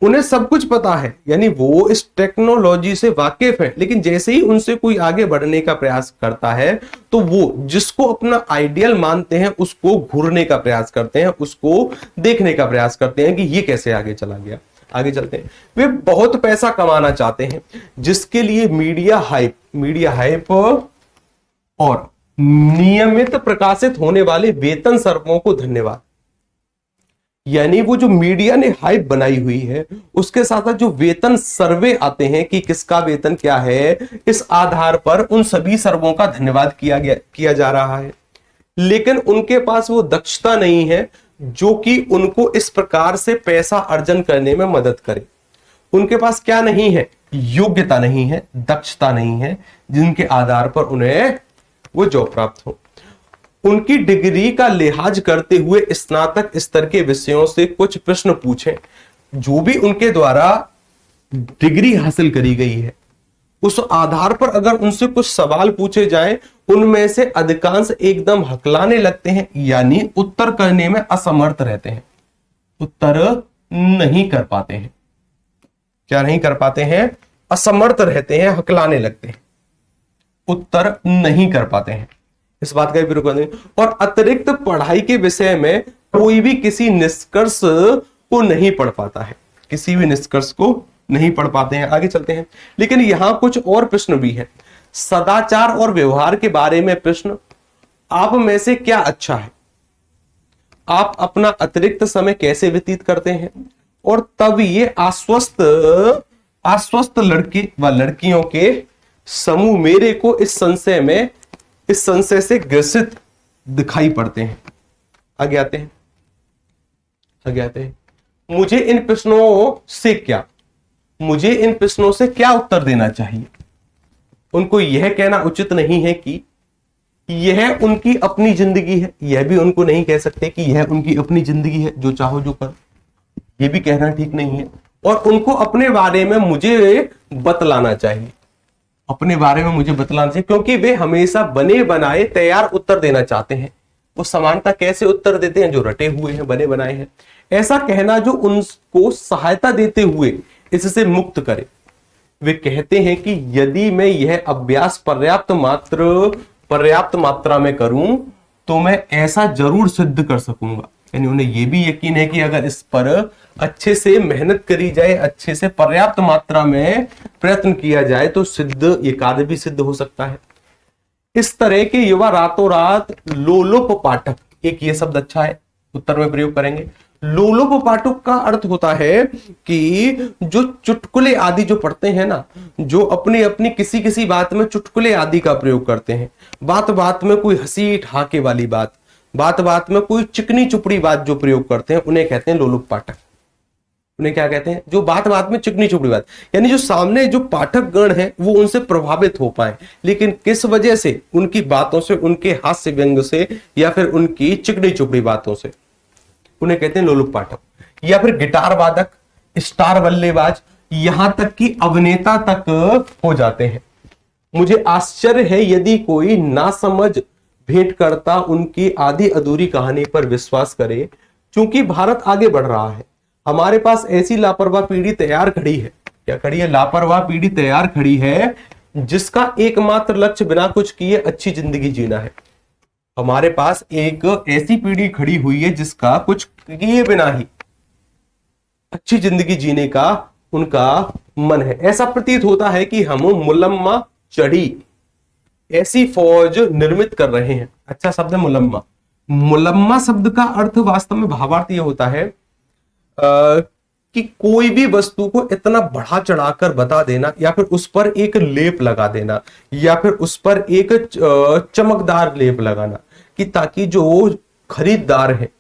उन्हें सब कुछ पता है, यानी वो इस टेक्नोलॉजी से वाकिफ है, लेकिन जैसे ही उनसे कोई आगे बढ़ने का प्रयास करता है तो वो जिसको अपना आइडियल मानते हैं उसको घूरने का प्रयास करते हैं, उसको देखने का प्रयास करते हैं कि ये कैसे आगे चला गया। आगे चलते हैं। वे बहुत पैसा कमाना चाहते हैं जिसके लिए मीडिया हाइप और नियमित प्रकाशित होने वाले वेतन सर्वों को धन्यवाद। यानी वो जो मीडिया ने हाइप बनाई हुई है उसके साथ साथ जो वेतन सर्वे आते हैं कि किसका वेतन क्या है, इस आधार पर उन सभी सर्वों का धन्यवाद किया जा रहा है। लेकिन उनके पास वो दक्षता नहीं है जो कि उनको इस प्रकार से पैसा अर्जन करने में मदद करे। उनके पास क्या नहीं है? योग्यता नहीं है, दक्षता नहीं है, जिनके आधार पर उन्हें वो जॉब प्राप्त हो। उनकी डिग्री का लिहाज करते हुए स्नातक स्तर के विषयों से कुछ प्रश्न पूछें। जो भी उनके द्वारा डिग्री हासिल करी गई है उस आधार पर अगर उनसे कुछ सवाल पूछे जाएं, उनमें से अधिकांश एकदम हकलाने लगते हैं, यानी उत्तर करने में असमर्थ रहते हैं, उत्तर नहीं कर पाते हैं। क्या नहीं कर पाते हैं? असमर्थ रहते हैं, हकलाने लगते हैं, उत्तर नहीं कर पाते हैं। इस बात का भी प्रयोग करते हैं। और अतिरिक्त पढ़ाई के विषय में कोई भी किसी निष्कर्ष को नहीं पढ़ पाता है, किसी भी निष्कर्ष को नहीं पढ़ पाते हैं। आगे चलते हैं। लेकिन यहां कुछ और प्रश्न भी है। सदाचार और व्यवहार के बारे में प्रश्न, आप में से क्या अच्छा है, आप अपना अतिरिक्त समय कैसे व्यतीत करते हैं, और तब ये आश्वस्त लड़के व लड़कियों के समूह मेरे को इस संशय से ग्रसित दिखाई पड़ते हैं। आगे आते हैं। मुझे इन प्रश्नों से क्या उत्तर देना चाहिए? उनको यह कहना उचित नहीं है कि यह उनकी अपनी जिंदगी है, यह भी उनको नहीं कह सकते कि यह उनकी अपनी जिंदगी है, जो चाहो जो कर, यह भी कहना ठीक नहीं है। और उनको अपने बारे में मुझे बतलाना चाहिए, क्योंकि वे हमेशा बने बनाए तैयार उत्तर देना चाहते हैं। वो समानता कैसे उत्तर देते हैं? जो रटे हुए हैं, बने बनाए हैं। ऐसा कहना जो उनको सहायता देते हुए इससे मुक्त करे। वे कहते हैं कि यदि मैं यह अभ्यास पर्याप्त मात्रा में करूं तो मैं ऐसा जरूर सिद्ध कर सकूंगा। यानी उन्हें यह भी यकीन है कि अगर इस पर अच्छे से मेहनत करी जाए, अच्छे से पर्याप्त मात्रा में प्रयत्न किया जाए तो ये कार्य भी सिद्ध हो सकता है। इस तरह के युवा रातों रात लोलुप पाठक, एक ये शब्द अच्छा है, उत्तर में प्रयोग करेंगे। लोलुप पाठक का अर्थ होता है कि जो चुटकुले आदि जो पढ़ते हैं ना, जो अपनी किसी बात में चुटकुले आदि का प्रयोग करते हैं, बात में कोई हंसी ठहाके वाली बात में कोई चिकनी चुपड़ी बात जो प्रयोग करते हैं, उन्हें कहते हैं लोलुप पाठक। उन्हें क्या कहते हैं? जो बात में चिकनी चुपड़ी बात, यानी जो सामने जो पाठक गण है वो उनसे प्रभावित हो पाए, लेकिन किस वजह से? उनकी बातों से, उनके हास्य व्यंग से, या फिर उनकी चिकनी चुपड़ी बातों से, उन्हें कहते हैं लोलुप पाठक। या फिर गिटार वादक, स्टार बल्लेबाज, यहां तक कि अभिनेता तक हो जाते हैं। मुझे आश्चर्य है यदि कोई नासमझ भेंटकर्ता उनकी आधी अधूरी कहानी पर विश्वास करे। क्योंकि भारत आगे बढ़ रहा है, हमारे पास ऐसी लापरवाह पीढ़ी तैयार खड़ी है। क्या खड़ी है? लापरवाह पीढ़ी तैयार खड़ी है, जिसका एकमात्र लक्ष्य बिना कुछ किए अच्छी जिंदगी जीना है। हमारे पास एक ऐसी पीढ़ी खड़ी हुई है जिसका कुछ किए बिना ही अच्छी जिंदगी जीने का उनका मन है। ऐसा प्रतीत होता है कि हम मुलम्मा चढ़ी ऐसी फौज निर्मित कर रहे हैं। अच्छा शब्द है मुलम्मा। मुलम्मा शब्द का अर्थ वास्तव में भावार्थ यह होता है कि कोई भी वस्तु को इतना बढ़ा चढ़ाकर बता देना, या फिर उस पर एक लेप लगा देना, या फिर उस पर एक चमकदार लेप लगाना, कि ताकि जो खरीदार है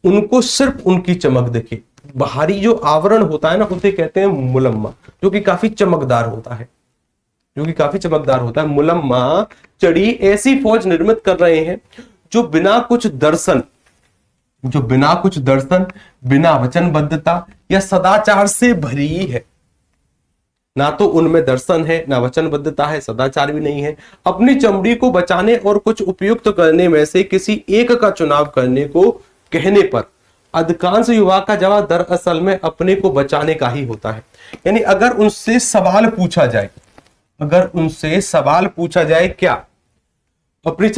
उनको सिर्फ उनकी चमक दिखे। बाहरी जो आवरण होता है ना, उसे कहते हैं मुलम्मा, जो कि काफी चमकदार होता है, मुलम्मा चढ़ी ऐसी फौज निर्मित कर रहे हैं जो बिना कुछ दर्शन, बिना वचनबद्धता या सदाचार से भरी है। ना तो उनमें दर्शन है, ना वचनबद्धता है, सदाचार भी नहीं है। अपनी चमड़ी को बचाने और कुछ उपयुक्त करने में से किसी एक का चुनाव करने को कहने पर अधिकांश युवा का जवाब दरअसल में अपने को बचाने का ही होता है। यानी अगर उनसे सवाल पूछा जाए क्या? अपनी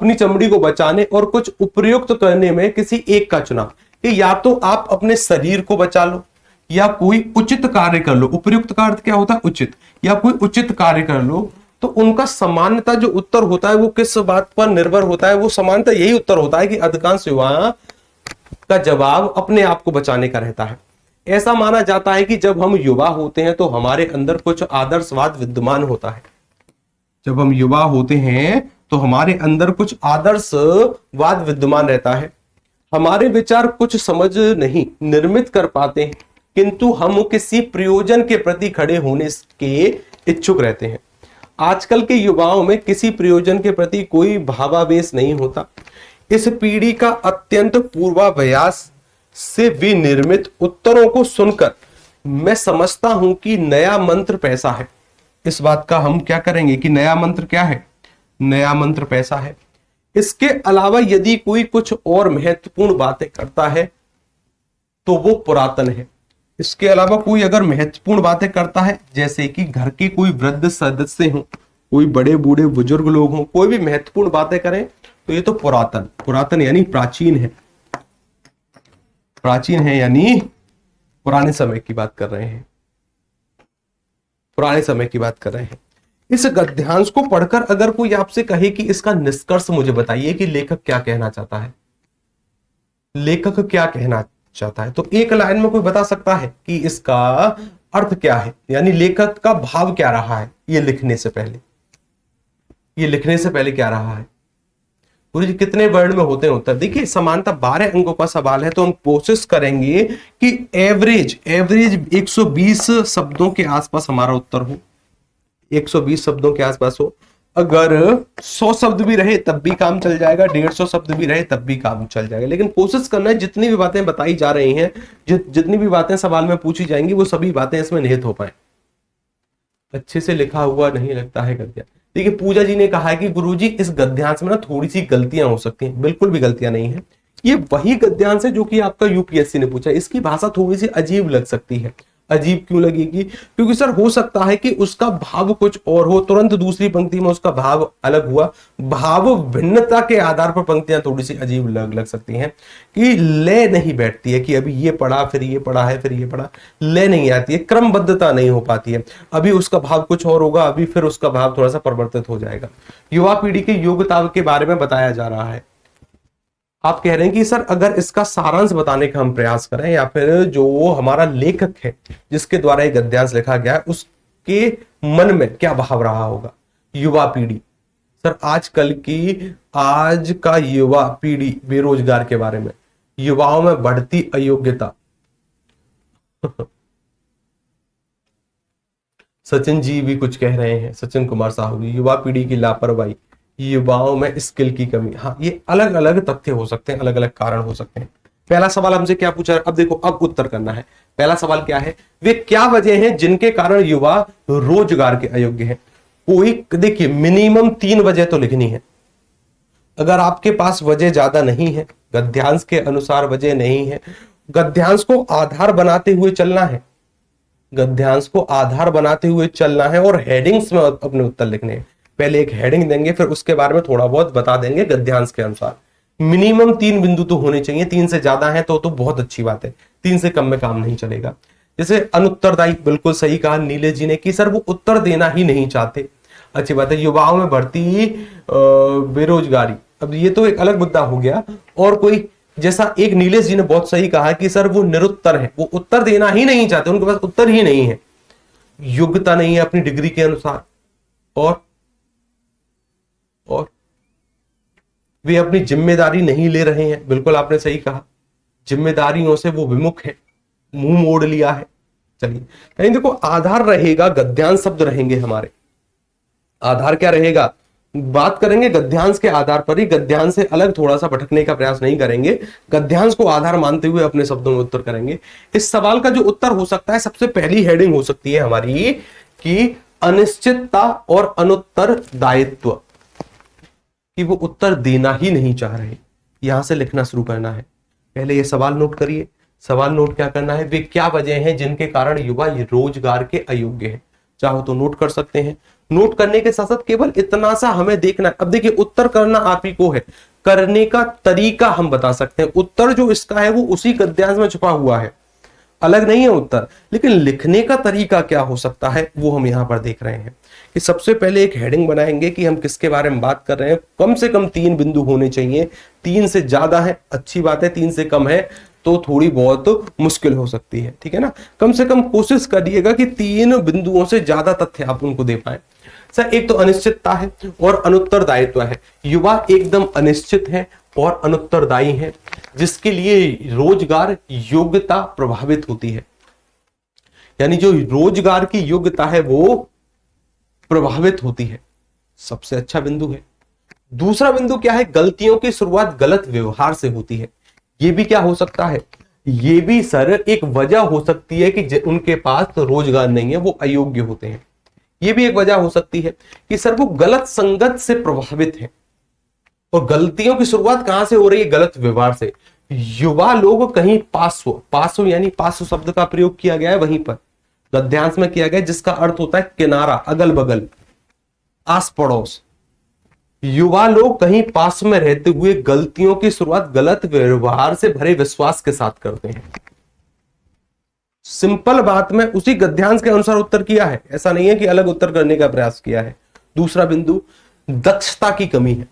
चमड़ी को बचाने और कुछ उपयुक्त करने में किसी एक का चुनाव, कि या तो आप अपने शरीर को बचा लो या कोई उचित कार्य कर लो। उपयुक्त का अर्थ क्या होता है? उचित, या कोई उचित कार्य कर लो। तो उनका सामान्यतः जो उत्तर होता है वो किस बात पर निर्भर होता है? वो सामान्यतः यही उत्तर होता है कि अधिकांश युवा का जवाब अपने आप को बचाने का रहता है। ऐसा माना जाता है कि जब हम युवा होते हैं तो हमारे अंदर कुछ आदर्शवाद विद्यमान होता है। जब हम युवा होते हैं तो हमारे अंदर कुछ आदर्शवाद विद्यमान रहता है। हमारे विचार कुछ समझ नहीं निर्मित कर पाते हैं, किंतु हम किसी प्रयोजन के प्रति खड़े होने के इच्छुक रहते हैं। आजकल के युवाओं में किसी प्रयोजन के प्रति कोई भावावेश नहीं होता। इस पीढ़ी का अत्यंत पूर्वाभ्यास से विनिर्मित उत्तरों को सुनकर मैं समझता हूं कि नया मंत्र पैसा है। इस बात का हम क्या करेंगे कि नया मंत्र क्या है? नया मंत्र पैसा है। इसके अलावा यदि कोई कुछ और महत्वपूर्ण बातें करता है तो वो पुरातन है। इसके अलावा कोई अगर महत्वपूर्ण बातें करता है, जैसे कि घर के कोई वृद्ध सदस्य हो, कोई बड़े बूढ़े बुजुर्ग लोग हों, कोई भी महत्वपूर्ण बातें करें, तो ये तो पुरातन, पुरातन यानी प्राचीन है। प्राचीन है यानी पुराने समय की बात कर रहे हैं, पुराने समय की बात कर रहे हैं। इस गद्यांश को पढ़कर अगर कोई आपसे कहे कि इसका निष्कर्ष मुझे बताइए कि लेखक क्या कहना चाहता है, लेखक क्या कहना चाहता है, तो एक लाइन में कोई बता सकता है कि इसका अर्थ क्या है, यानी लेखक का भाव क्या रहा है ये लिखने से पहले, ये लिखने से पहले क्या रहा है। गुरु जी कितने वर्ड में होते हैं उत्तर? देखिए समानता 12 अंकों का सवाल है, तो हम कोशिश करेंगे कि एवरेज 120 शब्दों के आसपास हमारा उत्तर हो, 120 शब्दों के आसपास हो। अगर 100 शब्द भी रहे तब भी काम चल जाएगा, 150 शब्द भी रहे तब भी काम चल जाएगा, लेकिन कोशिश करना है जितनी भी बातें बताई जा रही हैं, जितनी भी बातें सवाल में पूछी जाएंगी, वो सभी बातें इसमें निहित हो पाए। अच्छे से लिखा हुआ नहीं लगता है गद्य। देखिए पूजा जी ने कहा है कि गुरुजी इस गद्यांश में ना थोड़ी सी गलतियां हो सकती हैं। बिल्कुल भी गलतियां नहीं है, ये वही गद्यांश है जो कि आपका यूपीएससी ने पूछा। इसकी भाषा थोड़ी सी अजीब लग सकती है। अजीब क्यों लगेगी? क्योंकि सर हो सकता है कि उसका भाव कुछ और हो, तुरंत दूसरी पंक्ति में उसका भाव अलग हुआ। भाव भिन्नता के आधार पर पंक्तियां थोड़ी सी अजीब लग सकती हैं कि ले नहीं बैठती है कि अभी ये पढ़ा फिर ये पढ़ा है फिर ये पढ़ा, ले नहीं आती है, क्रमबद्धता नहीं हो पाती है। अभी उसका भाव कुछ और होगा, अभी फिर उसका भाव थोड़ा सा परिवर्तित हो जाएगा। युवा पीढ़ी की योग्यता के बारे में बताया जा रहा है। आप कह रहे हैं कि सर अगर इसका सारांश बताने का हम प्रयास करें, या फिर जो हमारा लेखक है जिसके द्वारा ये गद्यांश लिखा गया है उसके मन में क्या भाव रहा होगा। युवा पीढ़ी, सर आजकल की आज का युवा पीढ़ी बेरोजगार के बारे में, युवाओं में बढ़ती अयोग्यता सचिन जी भी कुछ कह रहे हैं, सचिन कुमार साहू जी, युवा पीढ़ी की लापरवाही, युवाओं में स्किल की कमी। हाँ ये अलग अलग तथ्य हो सकते हैं, अलग अलग कारण हो सकते हैं। पहला सवाल हमसे क्या पूछा है, अब देखो अब उत्तर करना है। पहला सवाल क्या है, वे क्या वजह हैं जिनके कारण युवा रोजगार के अयोग्य हैं। कोई देखिए मिनिमम 3 वजह तो लिखनी है। अगर आपके पास वजह ज्यादा नहीं है, गद्यांश के अनुसार वजह नहीं है, गद्यांश को आधार बनाते हुए चलना है, गद्यांश को आधार बनाते हुए चलना है और हेडिंग्स में अपने उत्तर लिखने हैं। पहले एक हेडिंग देंगे, फिर उसके बारे में थोड़ा बहुत बता देंगे गद्यांश के अनुसार। मिनिमम 3 बिंदु तो होने चाहिए, 3 से ज्यादा है तो बहुत अच्छी बात है, 3 से कम में काम नहीं चलेगा। जैसे अनुत्तरदायी, बिल्कुल सही कहा नीलेश जी ने कि सर वो उत्तर देना ही नहीं चाहते, अच्छी बात है। युवाओं में बढ़ती बेरोजगारी, अब ये तो एक अलग मुद्दा हो गया। और कोई, जैसा एक नीलेश जी ने बहुत सही कहा कि सर वो निरुत्तर है, वो उत्तर देना ही नहीं चाहते, उनके पास उत्तर ही नहीं है, योग्यता नहीं है अपनी डिग्री के अनुसार, और वे अपनी जिम्मेदारी नहीं ले रहे हैं। बिल्कुल आपने सही कहा, जिम्मेदारियों से वो विमुख है, मुंह मोड़ लिया है। चलिए कहीं देखो आधार रहेगा, गद्यांश शब्द रहेंगे हमारे। आधार क्या रहेगा, बात करेंगे गद्यांश के आधार पर ही, गद्यांश से अलग थोड़ा सा भटकने का प्रयास नहीं करेंगे, गद्यांश को आधार मानते हुए अपने शब्दों में उत्तर करेंगे। इस सवाल का जो उत्तर हो सकता है, सबसे पहली हेडिंग हो सकती है हमारी कि अनिश्चितता और अनुत्तरदायित्व, कि वो उत्तर देना ही नहीं चाह रहे। यहां से लिखना शुरू करना है। पहले ये सवाल नोट करिए। सवाल नोट क्या करना है, वे क्या वजह हैं जिनके कारण युवा रोजगार के अयोग्य हैं। चाहो तो नोट कर सकते हैं। नोट करने के साथ साथ केवल इतना सा हमें देखना है। अब देखिए उत्तर करना आप ही को है, करने का तरीका हम बता सकते हैं। उत्तर जो इसका है वो उसी गद्यांश में छुपा हुआ है, अलग नहीं है उत्तर, लेकिन लिखने का तरीका क्या हो सकता है वो हम यहां पर देख रहे हैं। कि सबसे पहले एक हेडिंग बनाएंगे कि हम किसके बारे में बात कर रहे हैं। कम से कम 3 बिंदु होने चाहिए, 3 से ज्यादा है अच्छी बात है, 3 से कम है तो थोड़ी बहुत मुश्किल हो सकती है, ठीक है ना। कम से कम कोशिश करिएगा कि 3 बिंदुओं से ज्यादा तथ्य आप उनको दे पाए। सर एक तो अनिश्चितता है और अनुत्तरदायित्व है। युवा एकदम अनिश्चित है और अनुत्तरदायी है, जिसके लिए रोजगार योग्यता प्रभावित होती है। यानी जो रोजगार की योग्यता है वो प्रभावित होती है, सबसे अच्छा बिंदु है। दूसरा बिंदु क्या है, गलतियों की शुरुआत गलत व्यवहार से होती है। ये भी क्या हो सकता है, ये भी सर एक वजह हो सकती है कि उनके पास तो रोजगार नहीं है, वो अयोग्य होते हैं। ये भी एक वजह हो सकती है कि सर वो गलत संगत से प्रभावित है। और गलतियों की शुरुआत कहां से हो रही है, गलत व्यवहार से। युवा लोग कहीं पार्श्व यानी पार्श्व शब्द का प्रयोग किया गया है वहीं पर गद्यांश में किया गया, जिसका अर्थ होता है किनारा, अगल बगल, आस पड़ोस। युवा लोग कहीं पास में रहते हुए गलतियों की शुरुआत गलत व्यवहार से भरे विश्वास के साथ करते हैं। सिंपल बात में उसी गद्यांश के अनुसार उत्तर किया है, ऐसा नहीं है कि अलग उत्तर करने का प्रयास किया है। दूसरा बिंदु, दक्षता की कमी है।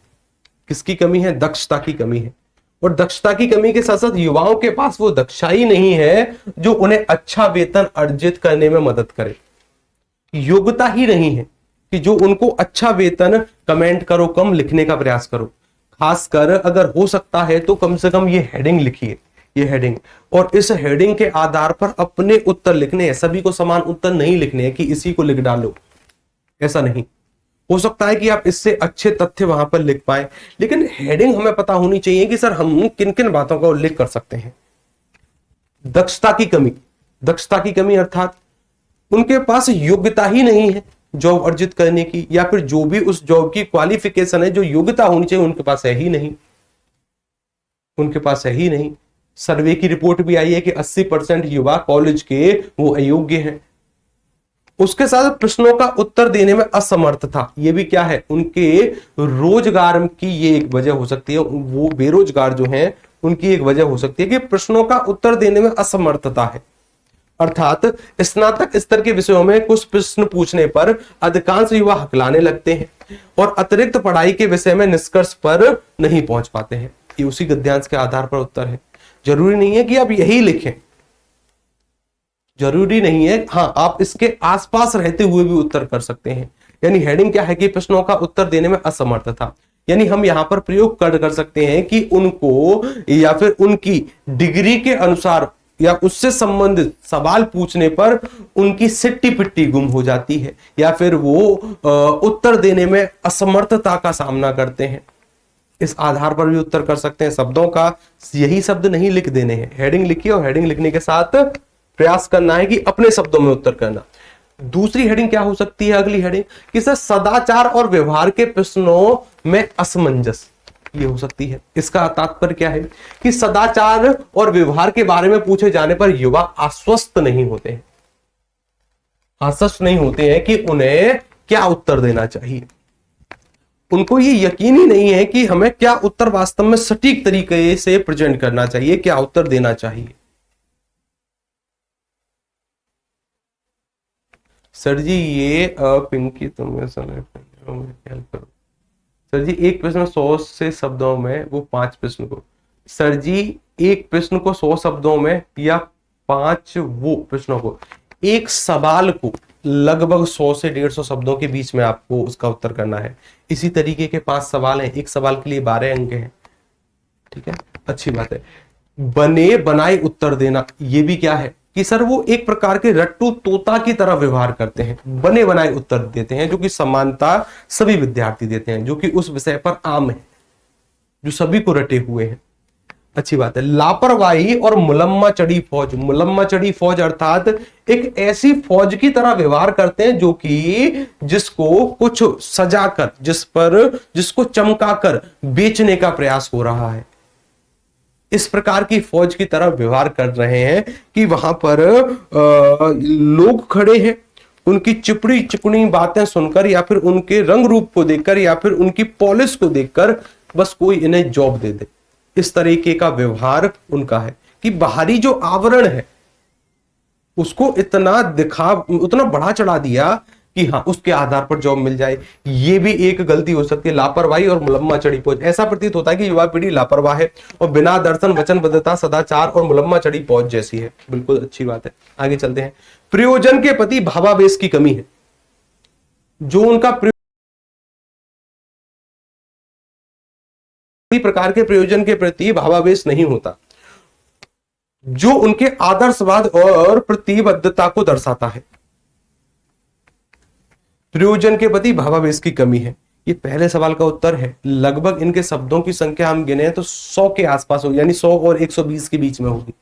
किसकी कमी है, दक्षता की कमी है। और दक्षता की कमी के साथ साथ युवाओं के पास वो दक्षाई नहीं है जो उन्हें अच्छा वेतन अर्जित करने में मदद करे। योग्यता ही नहीं है कि जो उनको अच्छा वेतन, कमेंट करो कम, लिखने का प्रयास करो। खासकर अगर हो सकता है तो कम से कम ये हेडिंग लिखिए, ये हेडिंग, और इस हेडिंग के आधार पर अपने उत्तर लिखने हैं। सभी को समान उत्तर नहीं लिखने हैं कि इसी को लिख डालो, ऐसा नहीं। हो सकता है कि आप इससे अच्छे तथ्य वहां पर लिख पाए, लेकिन हेडिंग हमें पता होनी चाहिए कि सर हम किन किन बातों का उल्लेख कर सकते हैं। दक्षता की कमी, दक्षता की कमी अर्थात उनके पास योग्यता ही नहीं है जॉब अर्जित करने की, या फिर जो भी उस जॉब की क्वालिफिकेशन है, जो योग्यता होनी चाहिए, उनके पास है ही नहीं, उनके पास है ही नहीं। सर्वे की रिपोर्ट भी आई है कि 80% युवा कॉलेज के वो अयोग्य हैं। उसके साथ प्रश्नों का उत्तर देने में असमर्थ था, ये भी क्या है, उनके रोजगार की ये एक वजह हो सकती है। वो बेरोजगार जो हैं उनकी एक वजह हो सकती है कि प्रश्नों का उत्तर देने में असमर्थता है। अर्थात स्नातक स्तर के विषयों में कुछ प्रश्न पूछने पर अधिकांश युवा हकलाने लगते हैं और अतिरिक्त पढ़ाई के विषय में निष्कर्ष पर नहीं पहुंच पाते हैं। ये उसी गद्यांश के आधार पर उत्तर है। जरूरी नहीं है कि आप यही लिखें, जरूरी नहीं है। हाँ, आप इसके आसपास रहते हुए भी उत्तर कर सकते हैं। यानी हेडिंग क्या है कि प्रश्नों का उत्तर देने में असमर्थ था। यानी हम यहां पर प्रयोग कर सकते हैं कि उनको या फिर उनकी डिग्री के अनुसार या उससे संबंधित सवाल पूछने पर उनकी सिट्टी पिट्टी गुम हो जाती है, या फिर वो उत्तर देने में असमर्थता का सामना करते हैं। इस आधार पर भी उत्तर कर सकते हैं। शब्दों का यही शब्द नहीं लिख देने हैं, हेडिंग लिखिए और हेडिंग लिखने के साथ प्रयास करना है कि अपने शब्दों में उत्तर करना। दूसरी हेडिंग क्या हो सकती है, अगली हेडिंग कि सर सदाचार और व्यवहार के प्रश्नों में असमंजस, ये हो सकती है। इसका तात्पर्य क्या है कि सदाचार और व्यवहार के बारे में पूछे जाने पर युवा आश्वस्त नहीं होते हैं, आश्वस्त नहीं होते हैं कि उन्हें क्या उत्तर देना चाहिए। उनको ये यकीन ही नहीं है कि हमें क्या उत्तर वास्तव में सटीक तरीके से प्रेजेंट करना चाहिए, क्या उत्तर देना चाहिए। सर जी ये पिंकी तुम्हें हेल्प करो। सर जी एक प्रश्न 100 से शब्दों में, वो 5 प्रश्न को, सर जी एक प्रश्न को 100 शब्दों में या 5 वो प्रश्नों को, एक सवाल को लगभग 100 से 150 शब्दों के बीच में आपको उसका उत्तर करना है। इसी तरीके के 5 सवाल हैं, एक सवाल के लिए 12 अंक हैं। ठीक है, अच्छी बात है। बने बनाए उत्तर देना, ये भी क्या है कि सर वो एक प्रकार के रट्टू तोता की तरह व्यवहार करते हैं, बने बनाए उत्तर देते हैं, जो कि समानता सभी विद्यार्थी देते हैं, जो कि उस विषय पर आम है, जो सभी को रटे हुए हैं। अच्छी बात है। लापरवाही और मुलम्मा चढ़ी फौज, मुलम्मा चढ़ी फौज अर्थात एक ऐसी फौज की तरह व्यवहार करते हैं जो कि जिसको कुछ सजाकर, जिसको चमकाकर बेचने का प्रयास हो रहा है। इस प्रकार की फौज की तरह व्यवहार कर रहे हैं कि वहां पर लोग खड़े हैं, उनकी चिपड़ी चिपड़ी बातें सुनकर या फिर उनके रंग रूप को देखकर या फिर उनकी पॉलिश को देखकर बस कोई इन्हें जॉब दे दे। इस तरीके का व्यवहार उनका है कि बाहरी जो आवरण है उसको उतना बढ़ा चढ़ा दिया कि हाँ उसके आधार पर जॉब मिल जाए। ये भी एक गलती हो सकती है, लापरवाही और मुलम्मा चढ़ी फौज। ऐसा प्रतीत होता है कि युवा पीढ़ी लापरवाह है और बिना दर्शन वचनबद्धता सदाचार और मुलम्मा चढ़ी फौज जैसी है। बिल्कुल अच्छी बात है, आगे चलते हैं। प्रयोजन के प्रति भावावेश की कमी है, जो उनका प्रकार के प्रयोजन के प्रति भावावेश नहीं होता, जो उनके आदर्शवाद और प्रतिबद्धता को दर्शाता है। प्रयोजन के प्रति भावावेश की कमी है। ये पहले सवाल का उत्तर है। लगभग इनके शब्दों की संख्या हम गिने तो 100 के आसपास होगी, यानी 100 और 120 के बीच में होगी,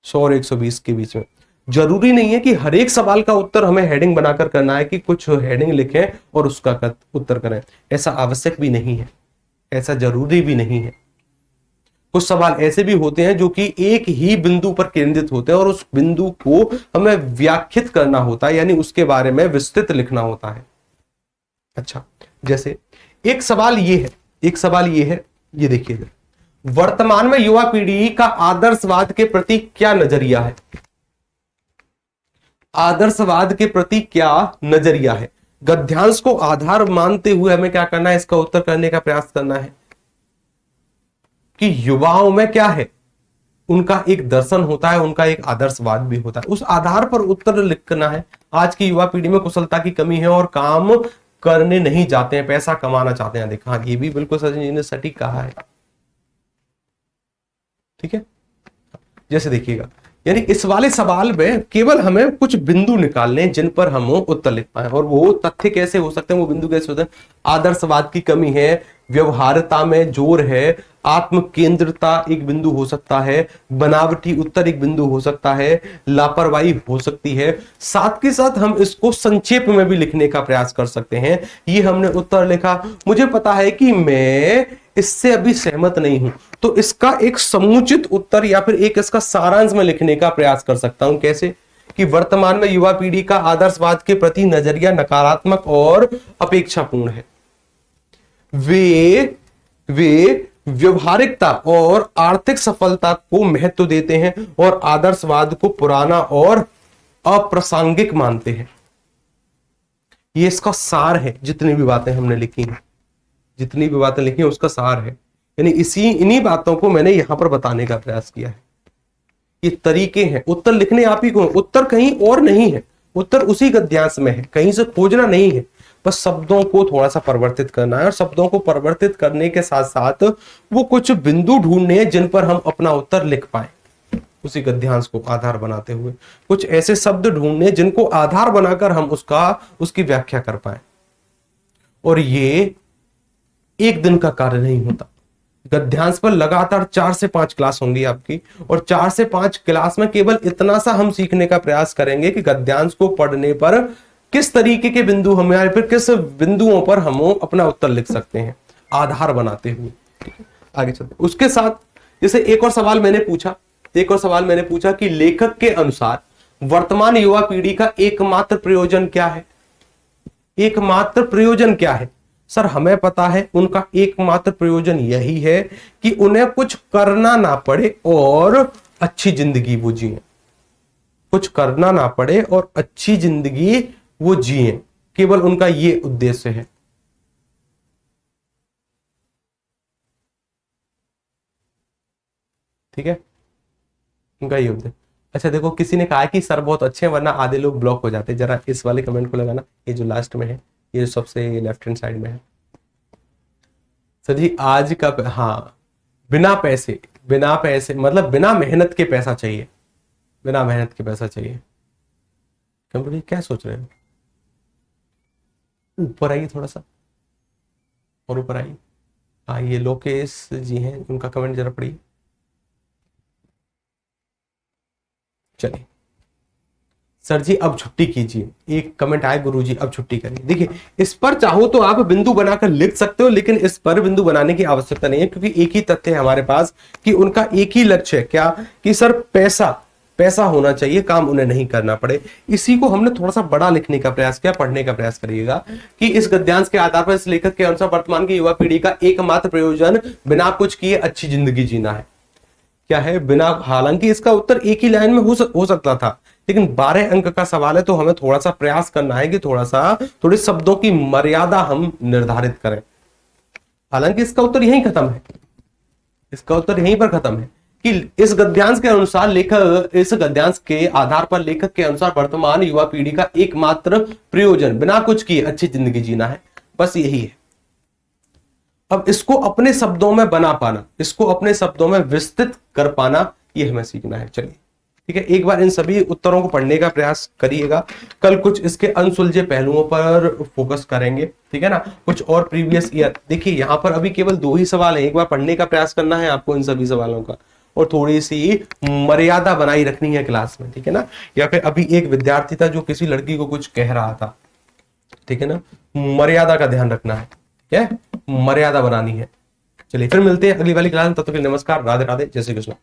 100 और 120 के बीच में। जरूरी नहीं है कि हर एक सवाल का उत्तर हमें हेडिंग बनाकर करना है, कि कुछ हेडिंग लिखें और उसका उत्तर करें, ऐसा आवश्यक भी नहीं है, ऐसा जरूरी भी नहीं है। कुछ सवाल ऐसे भी होते हैं जो कि एक ही बिंदु पर केंद्रित होते हैं और उस बिंदु को हमें व्याख्यात करना होता है, यानी उसके बारे में विस्तृत लिखना होता है। अच्छा, जैसे एक सवाल ये है, ये देखिएगा, वर्तमान में युवा पीढ़ी का आदर्शवाद के प्रति क्या नजरिया है? आदर्शवाद के प्रति क्या नजरिया है? गद्यांश को आधार मानते हुए हमें क्या करना है? इसका उत्तर करने का प्रयास करना है कि युवाओं में क्या है, उनका एक दर्शन होता है, उनका एक आदर्शवाद भी होता है, उस आधार पर उत्तर लिखना है। आज की युवा पीढ़ी में कुशलता की कमी है और काम करने नहीं जाते हैं, पैसा कमाना चाहते हैं। देखा, ये भी बिल्कुल सचिन जी ने सटीक कहा है। ठीक है, जैसे देखिएगा, यानी इस वाले सवाल में केवल हमें कुछ बिंदु निकालने जिन पर हम उत्तर लिख पाए, और वो तथ्य कैसे हो सकते हैं, वो बिंदु कैसे होते हैं? आदर्शवाद की कमी है, व्यवहार्यता में जोर है, आत्म केंद्रता एक बिंदु हो सकता है, बनावटी उत्तर एक बिंदु हो सकता है, लापरवाही हो सकती है। साथ के साथ हम इसको संक्षेप में भी लिखने का प्रयास कर सकते हैं। ये हमने उत्तर लिखा, मुझे पता है कि मैं इससे अभी सहमत नहीं हूं, तो इसका एक समुचित उत्तर या फिर एक इसका सारांश में लिखने का प्रयास कर सकता हूं। कैसे? कि वर्तमान में युवा पीढ़ी का आदर्शवाद के प्रति नजरिया नकारात्मक और अपेक्षापूर्ण है। वे व्यवहारिकता और आर्थिक सफलता को महत्व देते हैं और आदर्शवाद को पुराना और अप्रासंगिक मानते हैं। ये इसका सार है। जितनी भी बातें हमने लिखी हैं, जितनी भी बातें लिखी हैं, उसका सार है। यानी इन्हीं बातों को मैंने यहां पर बताने का प्रयास किया है। ये तरीके हैं, उत्तर लिखने आप ही को, उत्तर कहीं और नहीं है, उत्तर उसी गद्यांश में है, कहीं से खोजना नहीं है, बस शब्दों को थोड़ा सा परिवर्तित करना है। और शब्दों को परिवर्तित करने के साथ साथ वो कुछ बिंदु ढूंढने हैं जिन पर हम अपना उत्तर लिख पाए, उसी गद्यांश को आधार बनाते हुए कुछ ऐसे शब्द ढूंढने जिनको आधार बनाकर हम उसकी व्याख्या कर पाए। और ये एक दिन का कार्य नहीं होता। गद्यांश पर लगातार 4 से 5 क्लास होंगी आपकी, और 4 से 5 क्लास में केवल इतना सा हम सीखने का प्रयास करेंगे कि गद्यांश को पढ़ने पर किस तरीके के बिंदु हमें, या फिर किस बिंदुओं पर हम अपना उत्तर लिख सकते हैं आधार बनाते हुए। ठीक है, आगे चलते। उसके साथ जैसे एक और सवाल मैंने पूछा कि लेखक के अनुसार वर्तमान युवा पीढ़ी का एकमात्र प्रयोजन क्या है? एकमात्र प्रयोजन क्या है? सर, हमें पता है उनका एकमात्र प्रयोजन यही है कि उन्हें कुछ करना ना पड़े और अच्छी जिंदगी वो जिए। कुछ करना ना पड़े और अच्छी जिंदगी वो जिए, केवल उनका ये उद्देश्य है। ठीक है, उनका ये उद्देश्य। अच्छा देखो, किसी ने कहा कि सर बहुत अच्छे हैं वरना आधे लोग ब्लॉक हो जाते। जरा इस वाले कमेंट को लगाना, ये जो लास्ट में है, ये सबसे लेफ्ट हैंड साइड में है। सर जी आज का, हाँ, बिना पैसे मतलब बिना मेहनत के पैसा चाहिए, बिना मेहनत के पैसा चाहिए। कंप्यूटर क्या सोच रहे हो? ऊपर आइए थोड़ा सा, और ऊपर आइए। हाँ, ये लोकेश जी हैं, उनका कमेंट जरा पढ़िए। चलिए सर जी अब छुट्टी कीजिए, एक कमेंट आए, गुरुजी अब छुट्टी करिए। देखिए, इस पर चाहो तो आप बिंदु बनाकर लिख सकते हो, लेकिन इस पर बिंदु बनाने की आवश्यकता नहीं है, क्योंकि एक ही तथ्य है हमारे पास कि उनका एक ही लक्ष्य है। क्या? कि सर पैसा होना चाहिए, काम उन्हें नहीं करना पड़े। इसी को हमने थोड़ा सा बड़ा लिखने का प्रयास किया। पढ़ने का प्रयास करिएगा कि इस गद्यांश के आधार पर इस लेखक के अनुसार वर्तमान की युवा पीढ़ी का एकमात्र प्रयोजन बिना कुछ किए अच्छी जिंदगी जीना है। क्या है? बिना, हालांकि इसका उत्तर एक ही लाइन में हो सकता था, लेकिन 12 अंक का सवाल है तो हमें थोड़ा सा प्रयास करना है कि थोड़े शब्दों की मर्यादा हम निर्धारित करें। हालांकि इसका उत्तर यहीं खत्म है, इसका उत्तर यहीं पर खत्म है कि इस गद्यांश के अनुसार इस गद्यांश के आधार पर लेखक के अनुसार वर्तमान युवा पीढ़ी का एकमात्र प्रयोजन बिना कुछ किए अच्छी जिंदगी जीना है। बस यही है। अब इसको अपने शब्दों में बना पाना, इसको अपने शब्दों में विस्तृत कर पाना, ये हमें सीखना है। चलिए ठीक है, एक बार इन सभी उत्तरों को पढ़ने का प्रयास करिएगा। कल कुछ इसके अनसुलझे पहलुओं पर फोकस करेंगे, ठीक है ना, कुछ और प्रीवियस ईयर। देखिए यहाँ पर अभी केवल 2 ही सवाल है, एक बार पढ़ने का प्रयास करना है आपको इन सभी सवालों का, और थोड़ी सी मर्यादा बनाई रखनी है क्लास में, ठीक है ना। या फिर अभी एक विद्यार्थी था जो किसी लड़की को कुछ कह रहा था, ठीक है ना, मर्यादा का ध्यान रखना है, क्या है, मर्यादा बनानी है। चलिए फिर मिलते हैं अगली वाली क्लास में, तब तक के लिए नमस्कार, राधे राधे, जय श्री कृष्ण।